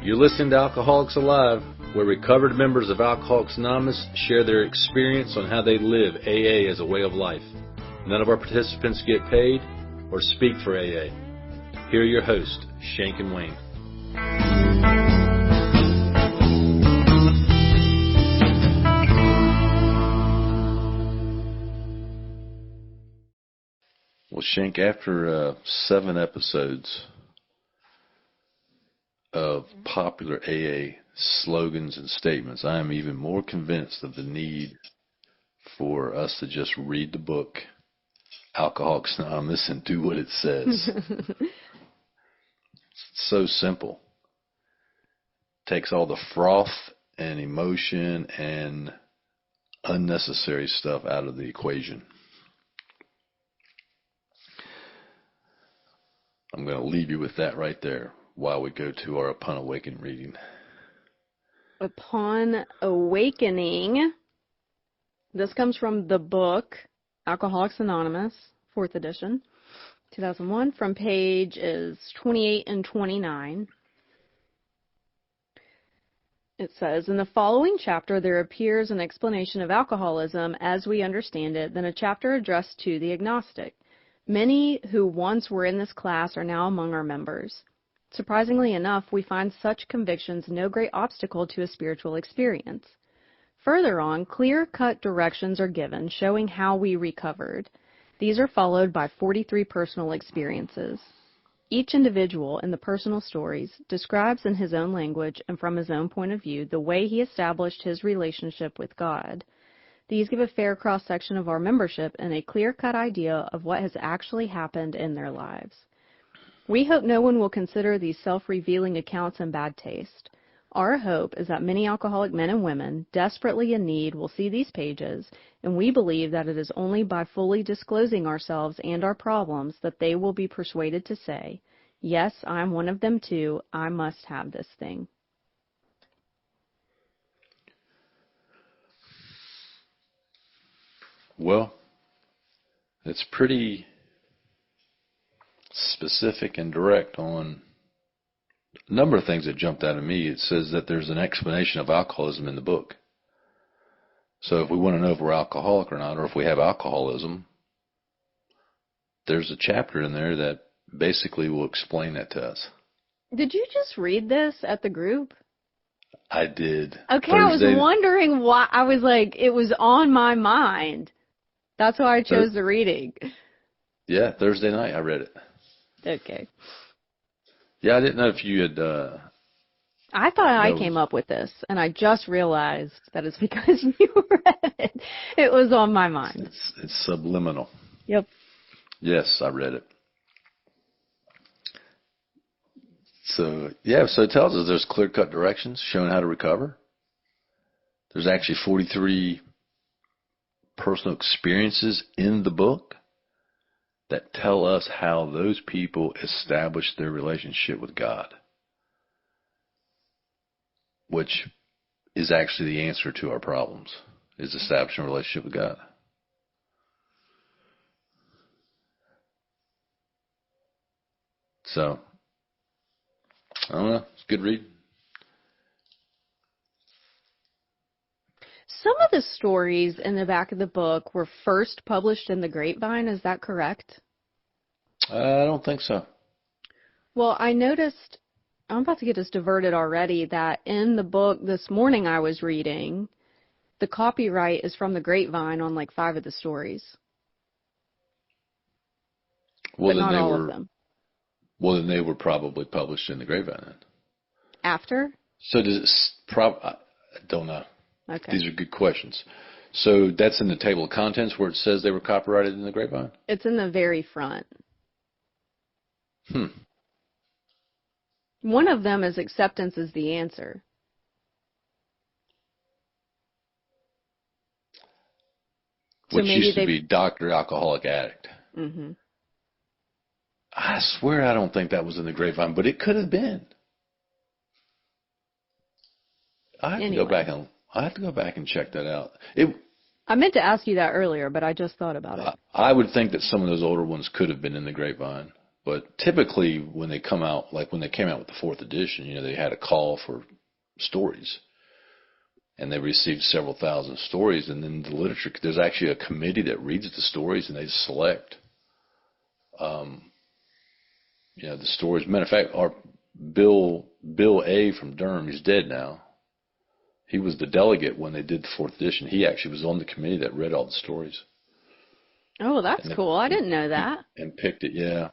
You're listening to Alcoholics Alive, where recovered members of Alcoholics Anonymous share their experience on how they live AA as a way of life. None of our participants get paid or speak for AA. Here are your hosts, Shank and Wayne. Well, Shank, after 7 episodes of popular AA slogans and statements, I am even more convinced of the need for us to just read the book, Alcoholics Anonymous, and do what it says. It's so simple. Takes all the froth and emotion and unnecessary stuff out of the equation. I'm going to leave you with that right there while we go to our Upon Awakening reading. Upon Awakening. This comes from the book Alcoholics Anonymous, 4th edition, 2001, from pages 28 and 29. It says, in the following chapter there appears an explanation of alcoholism as we understand it, then a chapter addressed to the agnostic. Many who once were in this class are now among our members. Surprisingly enough, we find such convictions no great obstacle to a spiritual experience. Further on, clear-cut directions are given showing how we recovered. These are followed by 43 personal experiences. Each individual in the personal stories describes in his own language and from his own point of view the way he established his relationship with God. These give a fair cross-section of our membership and a clear-cut idea of what has actually happened in their lives. We hope no one will consider these self-revealing accounts in bad taste. Our hope is that many alcoholic men and women desperately in need will see these pages, and we believe that it is only by fully disclosing ourselves and our problems that they will be persuaded to say, yes, I'm one of them too, I must have this thing. Well, it's pretty specific and direct on a number of things that jumped out at me. It says that there's an explanation of alcoholism in the book. So if we want to know if we're alcoholic or not, or if we have alcoholism, there's a chapter in there that basically will explain that to us. Did you just read this at the group? I did. Okay, Thursday. I was wondering why. I was like, it was on my mind. That's why I chose the reading. Yeah, Thursday night I read it. Okay. Yeah, I didn't know if you had... I thought I came up with this, and I just realized that it's because you read it. It was on my mind. It's subliminal. Yep. Yes, I read it. So it tells us there's clear-cut directions showing how to recover. There's actually 43 personal experiences in the book that tell us how those people established their relationship with God, which is actually the answer to our problems, is establishing a relationship with God. So, I don't know. It's a good read. Some of the stories in the back of the book were first published in the Grapevine. Is that correct? I don't think so. Well, I noticed, I'm about to get us diverted already, that in the book this morning I was reading, the copyright is from the Grapevine on like 5 of the stories. Well, but not all of them. Well, then they were probably published in the Grapevine then. After? So does it I don't know. Okay. These are good questions. So that's in the table of contents where it says they were copyrighted in the Grapevine? It's in the very front. One of them is acceptance is the answer. Which used to be Dr. Alcoholic Addict. Mm-hmm. I swear I don't think that was in the Grapevine, but it could have been. I have to go back and check that out. I meant to ask you that earlier, but I just thought about it. I would think that some of those older ones could have been in the Grapevine, But typically when they come out, like when they came out with the fourth edition, you know, they had a call for stories. And they received several thousand stories. And then the literature, there's actually a committee that reads the stories and they select, you know, the stories. Matter of fact, our Bill A. from Durham, he's dead now. He was the delegate when they did the fourth edition. He actually was on the committee that read all the stories. Oh, that's cool. I didn't know that. And picked it, yeah.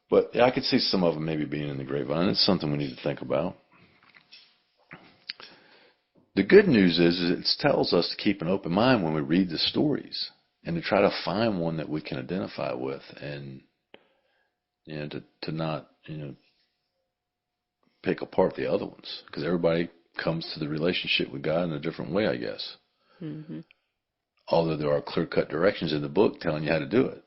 But I could see some of them maybe being in the grapevine. It's something we need to think about. The good news is it tells us to keep an open mind when we read the stories and to try to find one that we can identify with and, you know, to not, you know, pick apart the other ones, because everybody comes to the relationship with God in a different way, I guess. Mm-hmm. Although there are clear-cut directions in the book telling you how to do it.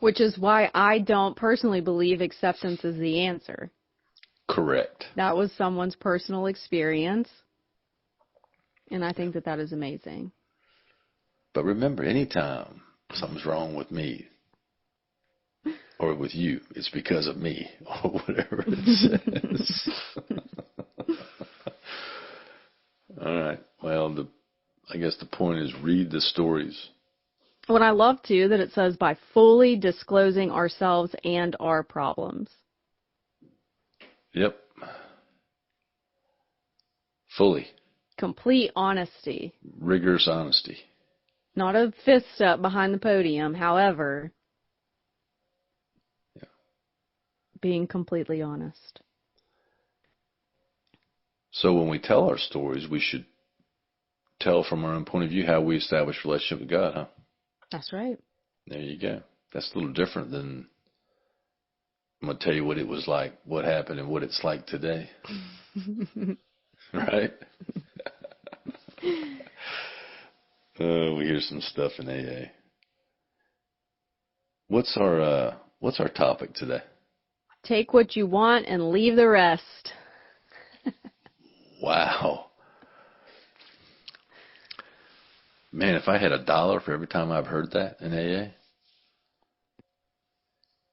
Which is why I don't personally believe acceptance is the answer. Correct. That was someone's personal experience, and I think that is amazing. But remember, anytime something's wrong with me or with you, it's because of me, or whatever it says. All right. Well, I guess the point is read the stories. What I love, too, that it says by fully disclosing ourselves and our problems. Yep. Fully. Complete honesty. Rigorous honesty. Not a fist up behind the podium, however. Yeah. Being completely honest. So when we tell our stories, we should tell from our own point of view how we establish a relationship with God, huh? That's right. There you go. That's a little different than, I'm going to tell you what it was like, what happened, and what it's like today. Right? We hear some stuff in AA. What's our topic today? Take what you want and leave the rest. Wow. Man, if I had $1 for every time I've heard that in AA,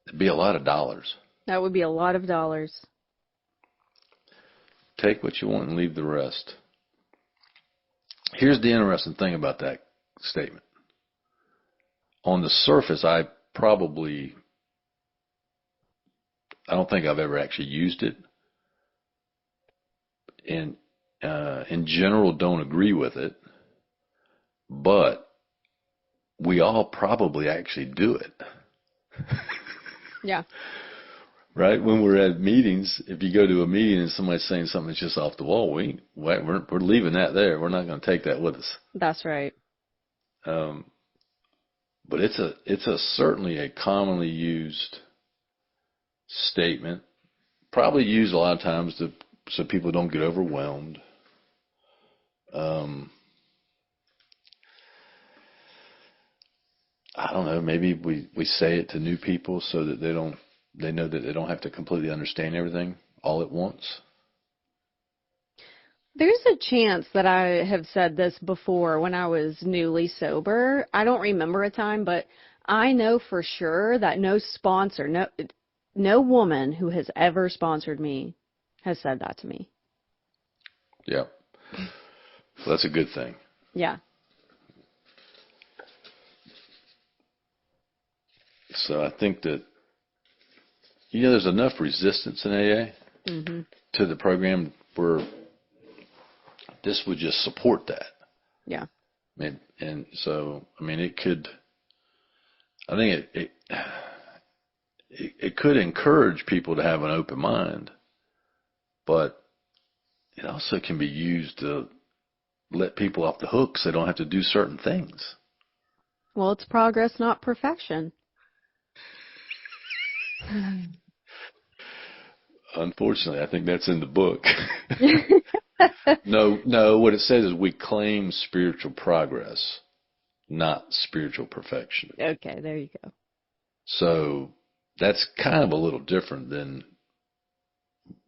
it'd be a lot of dollars. That would be a lot of dollars. Take what you want and leave the rest. Here's the interesting thing about that statement. On the surface, I don't think I've ever actually used it. And in general, don't agree with it. But we all probably actually do it. Yeah. Right? When we're at meetings, if you go to a meeting and somebody's saying something that's just off the wall, we're leaving that there. We're not going to take that with us. That's right. But it's certainly a commonly used statement. Probably used a lot of times so people don't get overwhelmed. I don't know. Maybe we say it to new people so that they know that they don't have to completely understand everything all at once. There's a chance that I have said this before when I was newly sober. I don't remember a time, but I know for sure that no woman who has ever sponsored me has said that to me. Yeah. So that's a good thing. Yeah. So I think that, there's enough resistance in AA to the program where this would just support that. Yeah. And so, it could, I think it could encourage people to have an open mind, but it also can be used to let people off the hook so they don't have to do certain things. Well, it's progress, not perfection. Unfortunately, I think that's in the book. No, what it says is we claim spiritual progress, not spiritual perfection. Okay, there you go. So that's kind of a little different than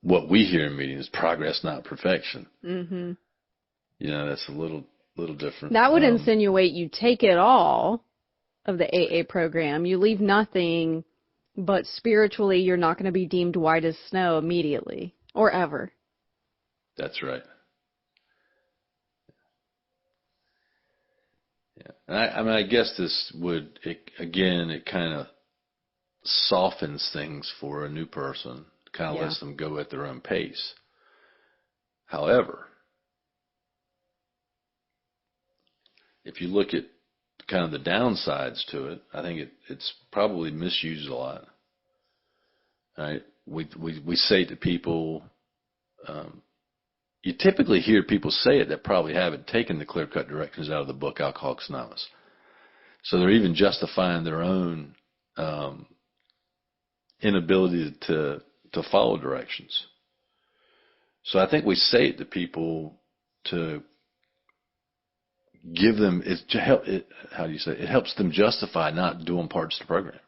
what we hear in meetings, progress, not perfection. Mm-hmm. That's a little different. That would insinuate you take it all of the AA program. You leave nothing, but spiritually you're not going to be deemed white as snow immediately or ever. That's right. Yeah. And I mean, I guess this would, it kind of softens things for a new person, kind of lets them go at their own pace. However, if you look at kind of the downsides to it, I think it's probably misused a lot. Right? We say to people, you typically hear people say it that probably haven't taken the clear-cut directions out of the book Alcoholics Anonymous. So they're even justifying their own inability to follow directions. So I think we say it to people to give them, to help, how do you say it? It helps them justify not doing parts of the program.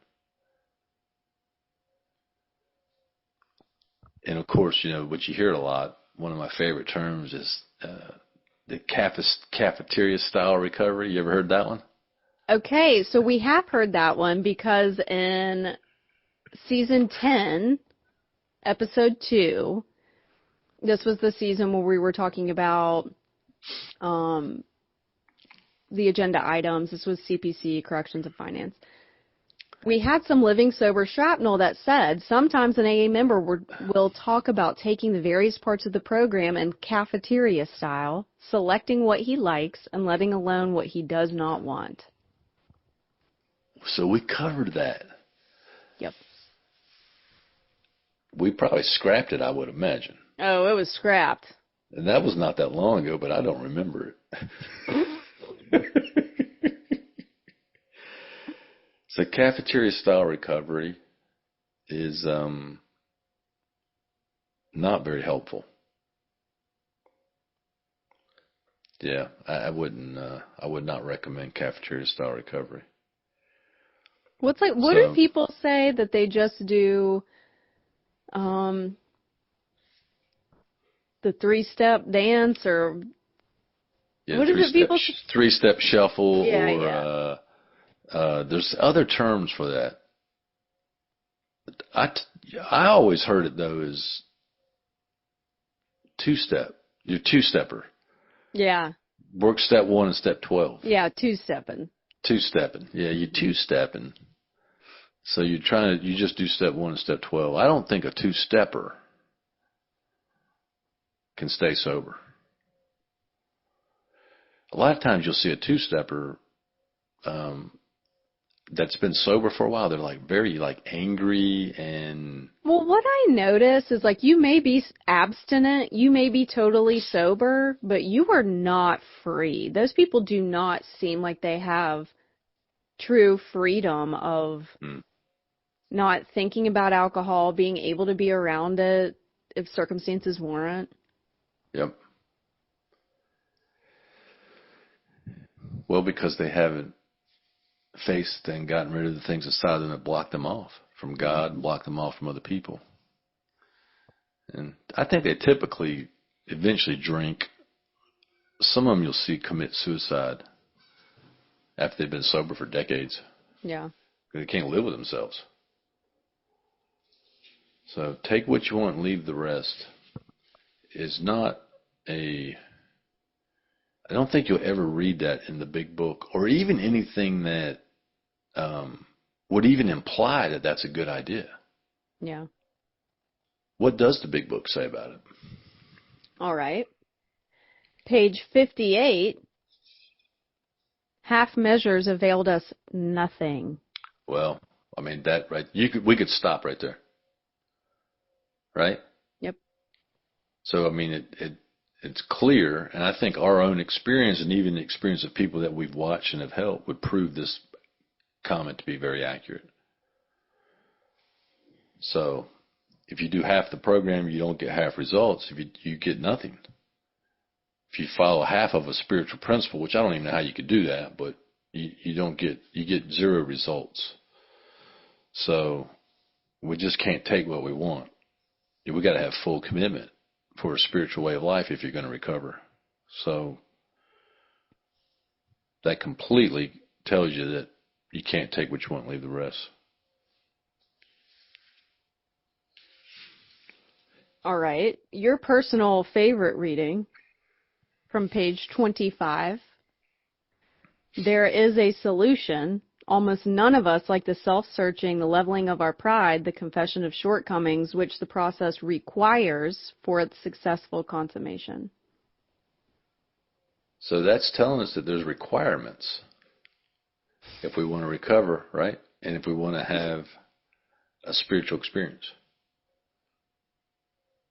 And of course, you know, what you hear a lot, one of my favorite terms is the cafeteria style recovery. You ever heard that one? Okay, so we have heard that one because in season 10, episode 2, this was the season where we were talking about the agenda items. This was CPC, Corrections and Finance. We had some Living Sober Shrapnel that said sometimes an AA member will talk about taking the various parts of the program in cafeteria style, selecting what he likes, and letting alone what he does not want. So we covered that. Yep. We probably scrapped it, I would imagine. Oh, it was scrapped. And that was not that long ago, but I don't remember it. So cafeteria style recovery is not very helpful. Yeah, I would not recommend cafeteria style recovery. What do people say that they just do the 3-step dance or what is it people 3-step shuffle or there's other terms for that. I always heard it though as 2-step. You're 2-stepper. Yeah. Work step 1 and step 12. Yeah, 2-stepping. 2-stepping. Yeah, you 2-stepping. So you just do step 1 and step 12. I don't think a 2-stepper can stay sober. A lot of times you'll see a 2-stepper that's been sober for a while. They're like very angry and. Well, what I notice is you may be abstinent, you may be totally sober, but you are not free. Those people do not seem like they have true freedom of not thinking about alcohol, being able to be around it if circumstances warrant. Yep. Well, because they haven't faced and gotten rid of the things inside them that block them off from God and block them off from other people. And I think they typically eventually drink. Some of them you'll see commit suicide after they've been sober for decades. Yeah. They can't live with themselves. So take what you want and leave the rest is not I don't think you'll ever read that in the big book or even anything that would even imply that that's a good idea. Yeah. What does the big book say about it? All right. Page 58. Half measures availed us nothing. Well, I mean that right. We could stop right there. Right? Yep. So I mean it's clear, and I think our own experience and even the experience of people that we've watched and have helped would prove this comment to be very accurate. So if you do half the program, you don't get half results. If you get nothing. If you follow half of a spiritual principle, which I don't even know how you could do that, but you get 0 results. So we just can't take what we want. We got to have full commitment for a spiritual way of life if you're going to recover. So that completely tells you that You can't take what you want and leave the rest. All right. Your personal favorite reading from page 25. There is a solution. Almost none of us like the self-searching, the leveling of our pride, the confession of shortcomings, which the process requires for its successful consummation. So that's telling us that there's requirements if we want to recover, right? And if we want to have a spiritual experience.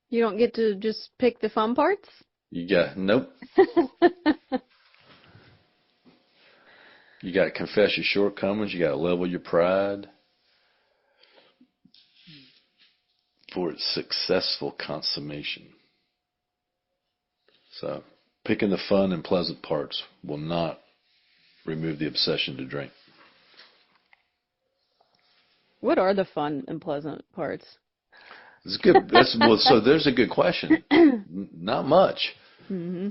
You don't get to just pick the fun parts? Nope. You got to confess your shortcomings. You got to level your pride for its successful consummation. So picking the fun and pleasant parts will not remove the obsession to drink. What are the fun and pleasant parts? It's good. So there's a good question. Not much. Mm-hmm.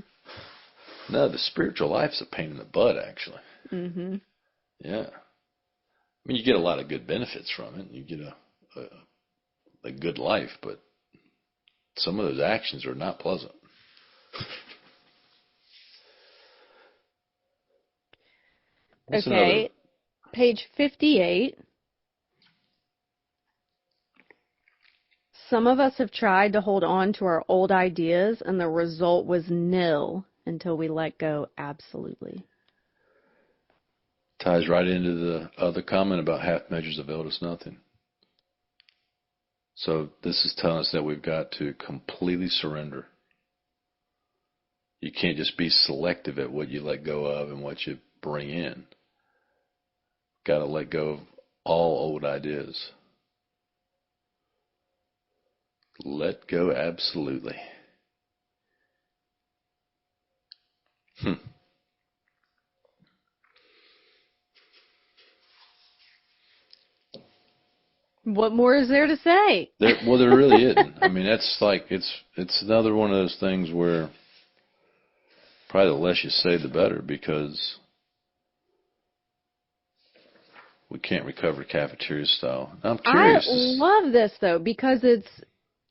No, the spiritual life's a pain in the butt, actually. Mm-hmm. Yeah. I mean, you get a lot of good benefits from it. You get a good life, but some of those actions are not pleasant. Okay. Page 58. Some of us have tried to hold on to our old ideas, and the result was nil until we let go absolutely. Ties right into the other comment about half measures avail us nothing. So this is telling us that we've got to completely surrender. You can't just be selective at what you let go of and what you bring in. Got to let go of all old ideas. Let go absolutely. What more is there to say? There really isn't. I mean, that's like it's another one of those things where probably the less you say, the better, because we can't recover cafeteria style. I'm curious. I love this though because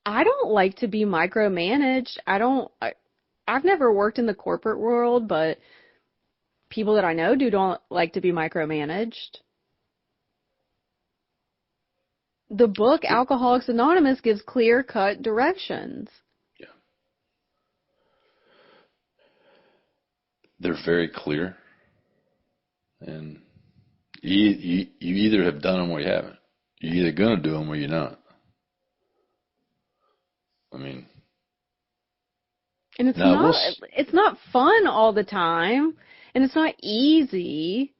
I don't like to be micromanaged. I've never worked in the corporate world, but people that I know don't like to be micromanaged. The book Alcoholics Anonymous gives clear-cut directions. Yeah. They're very clear. And you either have done them or you haven't. You're either going to do them or you're not. I mean. And it's not fun all the time. And it's not easy.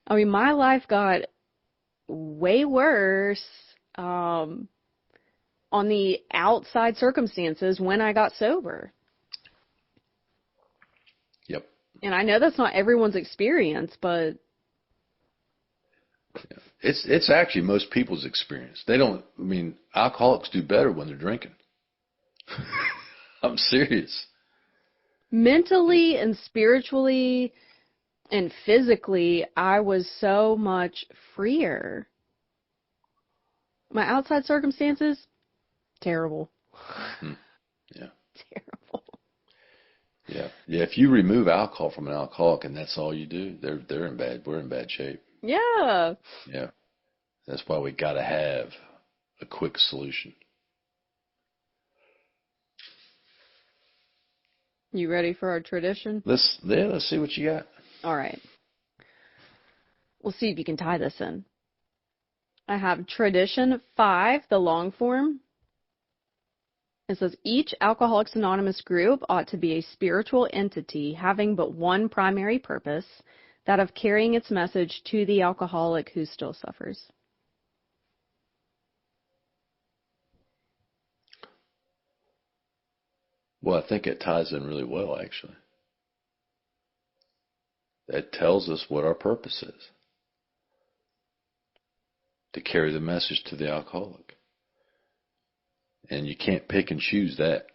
I mean, my life got way worse on the outside circumstances when I got sober. Yep. And I know that's not everyone's experience, but it's actually most people's experience. Alcoholics do better when they're drinking. I'm serious. Mentally and spiritually and physically, I was so much freer. My outside circumstances, terrible. Yeah. Terrible. Yeah. Yeah. If you remove alcohol from an alcoholic and that's all you do, we're in bad shape. Yeah. Yeah. That's why we got to have a quick solution. You ready for our tradition? Let's see what you got. All right. We'll see if you can tie this in. I have Tradition 5, the long form. It says, each Alcoholics Anonymous group ought to be a spiritual entity having but one primary purpose, that of carrying its message to the alcoholic who still suffers. Well, I think it ties in really well, actually. That tells us what our purpose is. To carry the message to the alcoholic. And you can't pick and choose that.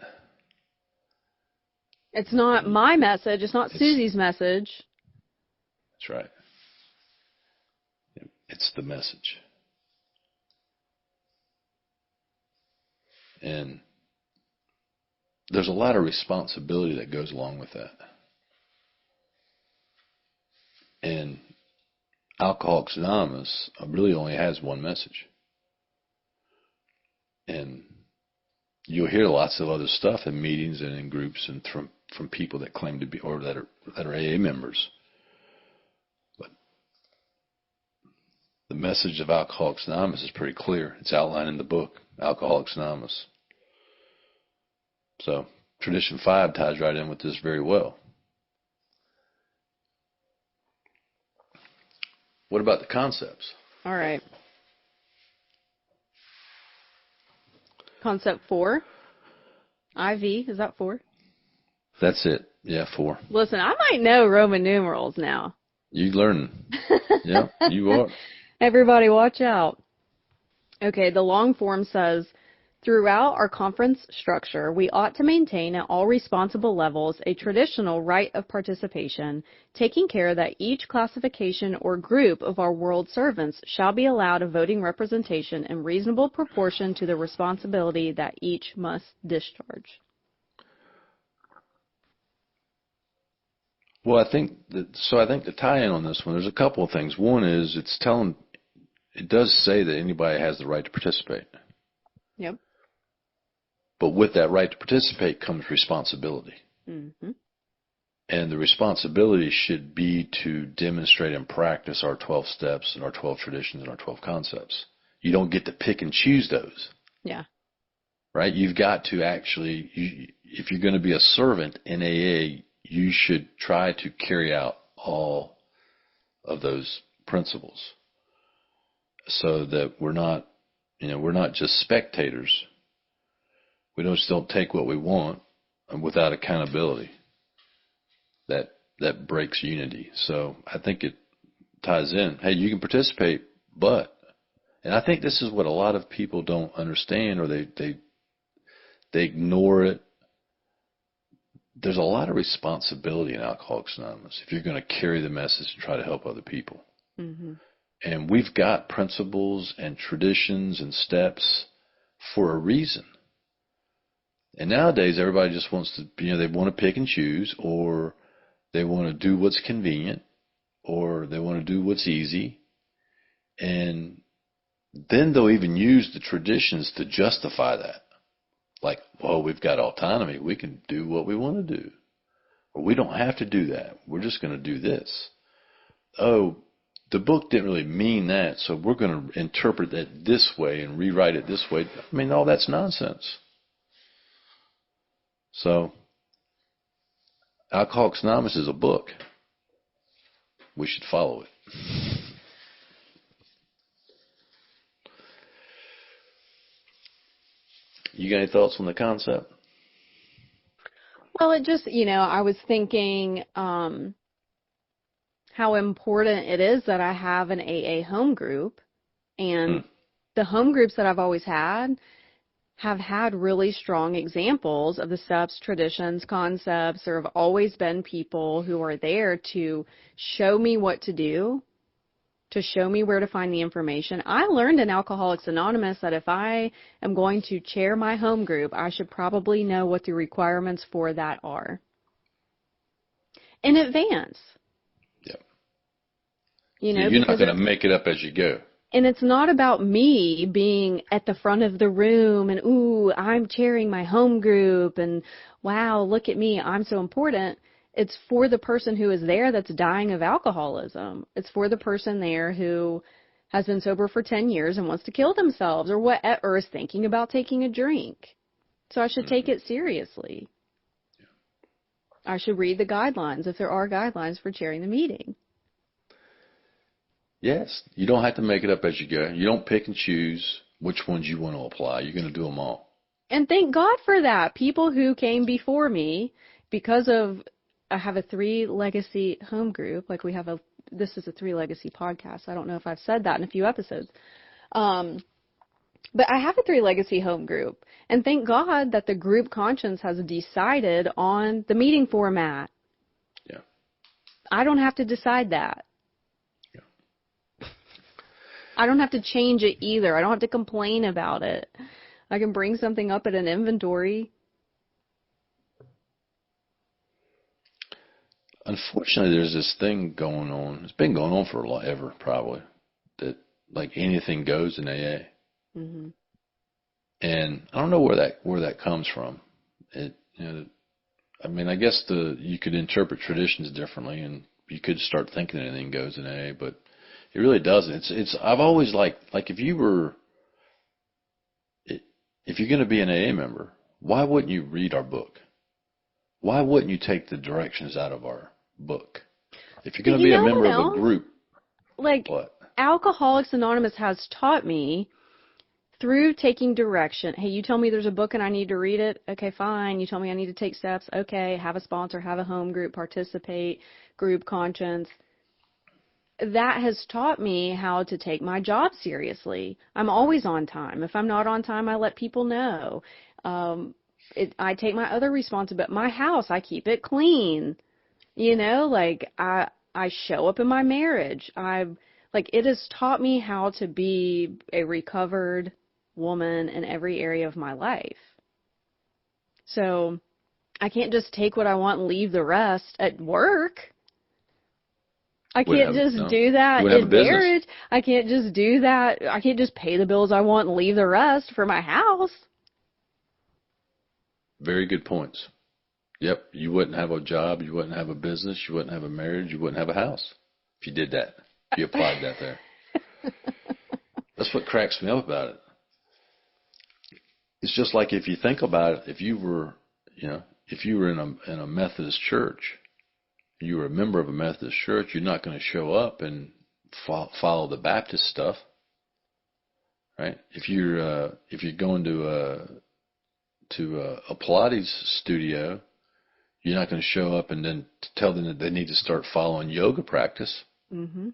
It's not my message. It's not Susie's message. That's right. It's the message. And there's a lot of responsibility that goes along with that. And Alcoholics Anonymous really only has one message. And you'll hear lots of other stuff in meetings and in groups and from people that claim to be, or that are AA members. But the message of Alcoholics Anonymous is pretty clear. It's outlined in the book, Alcoholics Anonymous. So Tradition 5 ties right in with this very well. What about the concepts? All right. Concept 4. IV, is that 4? That's it. Yeah, 4. Listen, I might know Roman numerals now. You learn. Yeah, you are. Everybody watch out. Okay, the long form says, throughout our conference structure, we ought to maintain at all responsible levels a traditional right of participation, taking care that each classification or group of our world servants shall be allowed a voting representation in reasonable proportion to the responsibility that each must discharge. Well, I think the tie-in on this one, there's a couple of things. One is it does say that anybody has the right to participate. Yep. But with that right to participate comes responsibility. Mm-hmm. And the responsibility should be to demonstrate and practice our 12 steps and our 12 traditions and our 12 concepts. You don't get to pick and choose those. Yeah. Right? You've got to actually, if you're going to be a servant in AA, you should try to carry out all of those principles so that we're not just spectators. We just don't take what we want without accountability. That breaks unity. So I think it ties in. Hey, you can participate, and I think this is what a lot of people don't understand, or they ignore it. There's a lot of responsibility in Alcoholics Anonymous if you're going to carry the message and try to help other people. Mm-hmm. And we've got principles and traditions and steps for a reason. And nowadays, everybody just wants to, they want to pick and choose, or they want to do what's convenient, or they want to do what's easy. And then they'll even use the traditions to justify that. Like, well, we've got autonomy. We can do what we want to do. Or we don't have to do that. We're just going to do this. Oh, the book didn't really mean that, so we're going to interpret that this way and rewrite it this way. I mean, all that's nonsense. So, Alcoholics Anonymous is a book. We should follow it. You got any thoughts on the concept? Well, it just, I was thinking how important it is that I have an AA home group. And the home groups that I've always had have had really strong examples of the steps, traditions, concepts. There have always been people who are there to show me what to do, to show me where to find the information. I learned in Alcoholics Anonymous that if I am going to chair my home group, I should probably know what the requirements for that are in advance. Yep. You're not going to make it up as you go. And it's not about me being at the front of the room and, ooh, I'm chairing my home group and, wow, look at me, I'm so important. It's for the person who is there that's dying of alcoholism. It's for the person there who has been sober for 10 years and wants to kill themselves or is thinking about taking a drink. So I should take it seriously. I should read the guidelines if there are guidelines for chairing the meeting. Yes, you don't have to make it up as you go. You don't pick and choose which ones you want to apply. You're going to do them all. And thank God for that. People who came before me, because of I have a 3 legacy home group. Like this is a 3 legacy podcast. I don't know if I've said that in a few episodes. But I have a 3 legacy home group. And thank God that the group conscience has decided on the meeting format. Yeah. I don't have to decide that. Yeah. I don't have to change it either. I don't have to complain about it. I can bring something up at an inventory. Unfortunately, there's this thing going on. It's been going on for ever, probably, that like anything goes in AA. Mm-hmm. And I don't know where that comes from. I mean, I guess you could interpret traditions differently, and you could start thinking anything goes in AA, but it really doesn't. I've always like if you're going to be an AA member, why wouldn't you read our book? Why wouldn't you take the directions out of our book? If you're going to be a member of a group, like what? Alcoholics Anonymous has taught me through taking direction. Hey, you tell me there's a book and I need to read it. Okay, fine. You tell me I need to take steps. Okay, have a sponsor, have a home group, participate, group conscience. That has taught me how to take my job seriously. I'm always on time. If I'm not on time, I let people know. I take my other responsibility. My house, I keep it clean. Like I show up in my marriage. It has taught me how to be a recovered woman in every area of my life. So I can't just take what I want and leave the rest at work. I can't just do that in marriage. I can't just do that. I can't just pay the bills I want and leave the rest for my house. Very good points. Yep, you wouldn't have a job, you wouldn't have a business, you wouldn't have a marriage, you wouldn't have a house if you did that. If you applied that there. That's what cracks me up about it. It's just like if you think about it, if you were in a Methodist church, you were a member of a Methodist church, you're not going to show up and follow the Baptist stuff, right? If you're going to a Pilates studio, you're not going to show up and then tell them that they need to start following yoga practice. Mm-hmm.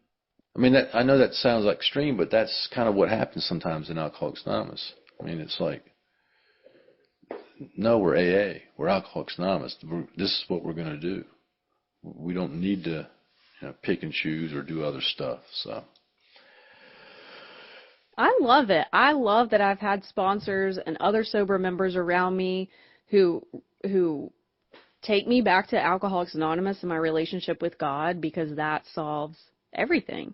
I mean, I know that sounds like extreme, but that's kind of what happens sometimes in Alcoholics Anonymous. I mean, it's like, no, we're AA, we're Alcoholics Anonymous. This is what we're going to do. We don't need to pick and choose or do other stuff. So I love it. I love that I've had sponsors and other sober members around me who take me back to Alcoholics Anonymous and my relationship with God, because that solves everything.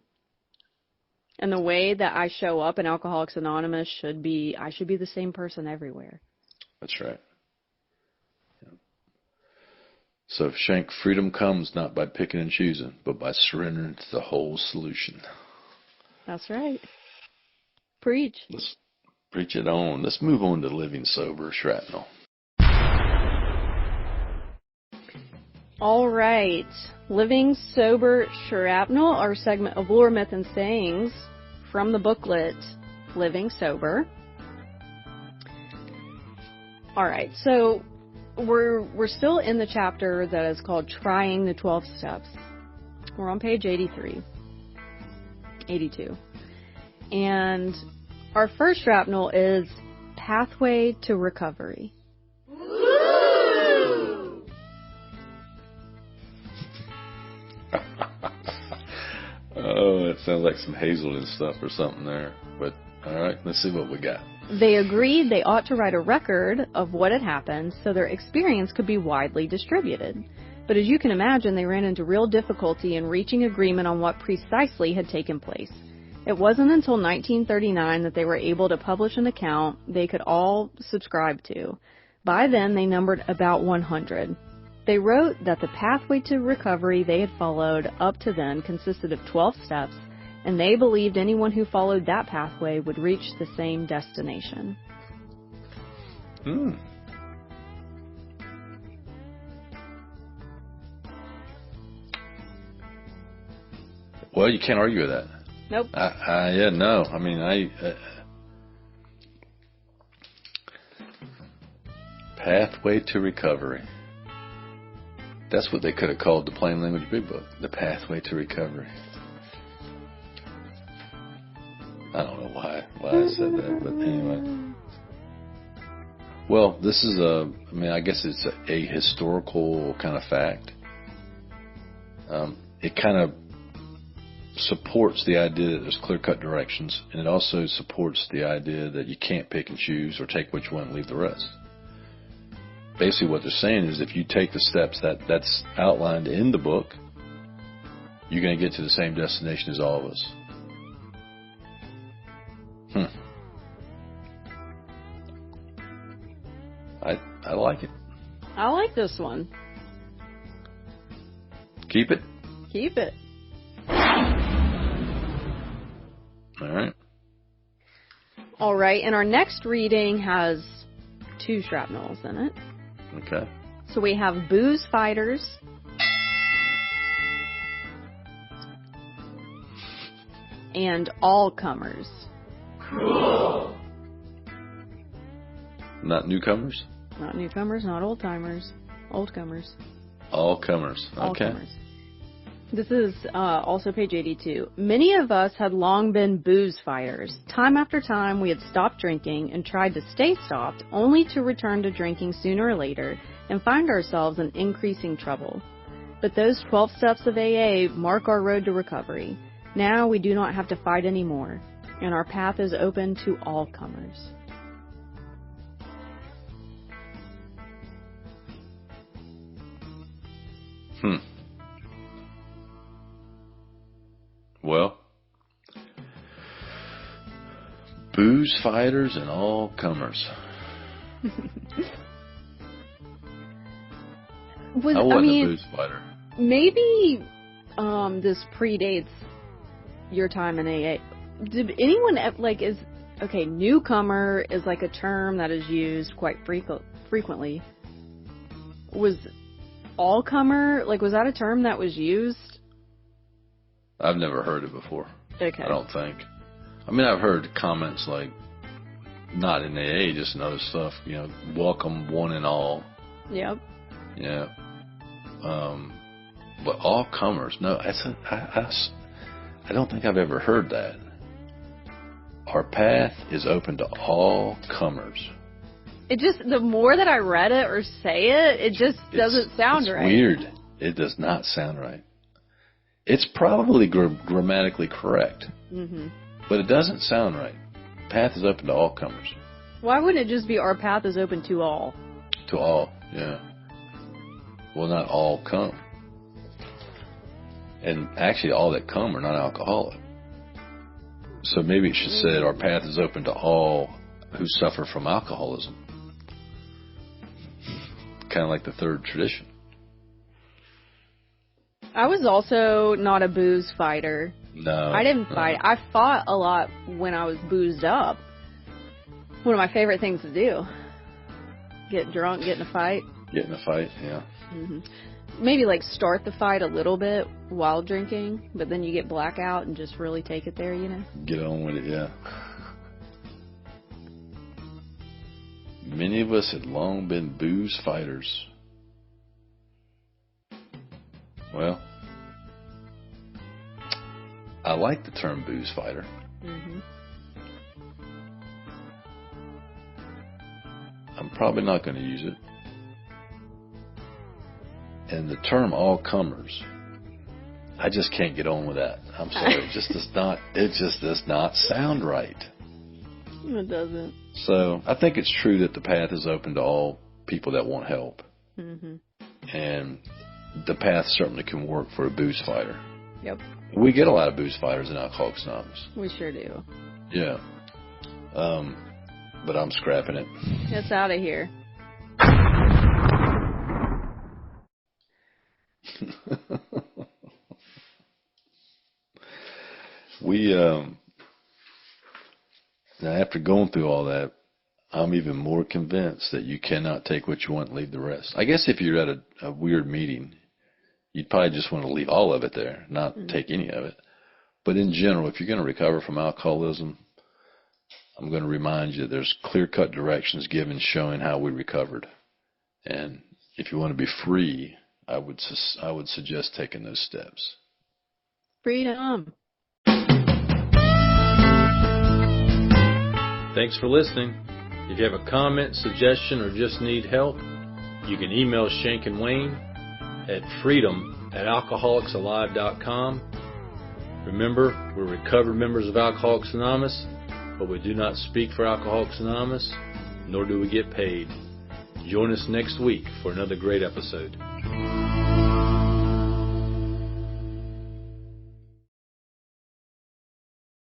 And the way that I show up in Alcoholics Anonymous I should be the same person everywhere. That's right. Yeah. So, Shank, freedom comes not by picking and choosing, but by surrendering to the whole solution. That's right. Preach. Let's preach it on. Let's move on to living sober, Shrapnel. All right. Living Sober Shrapnel, our segment of lore, myth, and sayings from the booklet Living Sober. All right. So we're still in the chapter that is called Trying the 12 Steps. We're on page 82. And our first shrapnel is Pathway to Recovery. Oh, it sounds like some hazelnut stuff or something there. But, all right, let's see what we got. They agreed they ought to write a record of what had happened so their experience could be widely distributed. But as you can imagine, they ran into real difficulty in reaching agreement on what precisely had taken place. It wasn't until 1939 that they were able to publish an account they could all subscribe to. By then, they numbered about 100. They wrote that the pathway to recovery they had followed up to then consisted of 12 steps, and they believed anyone who followed that pathway would reach the same destination. Well, you can't argue with that. Nope. Yeah, no. I mean, Pathway to Recovery. That's what they could have called the Plain Language Big Book, The Pathway to Recovery. I don't know why I said that, but anyway. Well, this is I guess it's a historical kind of fact. It kind of supports the idea that there's clear-cut directions, and it also supports the idea that you can't pick and choose or take what you want and leave the rest. Basically what they're saying is if you take the steps that's outlined in the book, you're going to get to the same destination as all of us. I like it. I like this one. Keep it? Keep it. All right. All right, and our next reading has 2 shrapnels in it. Okay. So we have Booze Fighters and All Comers. Cool. Not newcomers? Not newcomers, not old-timers. Old-comers. All comers. Okay. All comers. This is also page 82. Many of us had long been booze fighters. Time after time, we had stopped drinking and tried to stay stopped, only to return to drinking sooner or later and find ourselves in increasing trouble. But those 12 steps of AA mark our road to recovery. Now we do not have to fight anymore, and our path is open to all comers. Well, booze fighters and all comers. I wasn't a booze fighter. Maybe this predates your time in AA. Did anyone newcomer is like a term that is used quite frequently. Was all comer, was that a term that was used? I've never heard it before. Okay. I don't think. I mean, I've heard comments like, not in AA, just in other stuff, welcome one and all. Yep. Yeah. But all comers, no, I don't think I've ever heard that. Our path is open to all comers. It just, the more that I read it or say it, it just doesn't sound right. It's weird. It does not sound right. It's probably grammatically correct, but it doesn't sound right. Path is open to all comers. Why wouldn't it just be our path is open to all? To all, yeah. Well, not all come. And actually, all that come are not alcoholic. So maybe it should say our path is open to all who suffer from alcoholism. Kind of like the third tradition. I was also not a booze fighter. No. I didn't fight. I fought a lot when I was boozed up. One of my favorite things to do. Get drunk, get in a fight. Get in a fight, yeah. Maybe start the fight a little bit while drinking, but then you get blackout and just really take it there, Get on with it, yeah. Many of us had long been booze fighters. Well, I like the term booze fighter. I'm probably not going to use it. And the term all comers, I just can't get on with that. I'm sorry. It just does not sound right. It doesn't. So I think it's true that the path is open to all people that want help. And the path certainly can work for a booze fighter. Yep. We get a lot of booze fighters in Alcoholics Anonymous. We sure do. Yeah. But I'm scrapping it. It's out of here. Now after going through all that, I'm even more convinced that you cannot take what you want and leave the rest. I guess if you're at a weird meeting, you'd probably just want to leave all of it there, not take any of it. But in general, if you're going to recover from alcoholism, I'm going to remind you that there's clear-cut directions given showing how we recovered. And if you want to be free, I would suggest taking those steps. Freedom. Thanks for listening. If you have a comment, suggestion, or just need help, you can email Shank and Wayne at freedom@alcoholicsalive.com Remember, we're recovered members of Alcoholics Anonymous, but we do not speak for Alcoholics Anonymous, nor do we get paid. Join us next week for another great episode.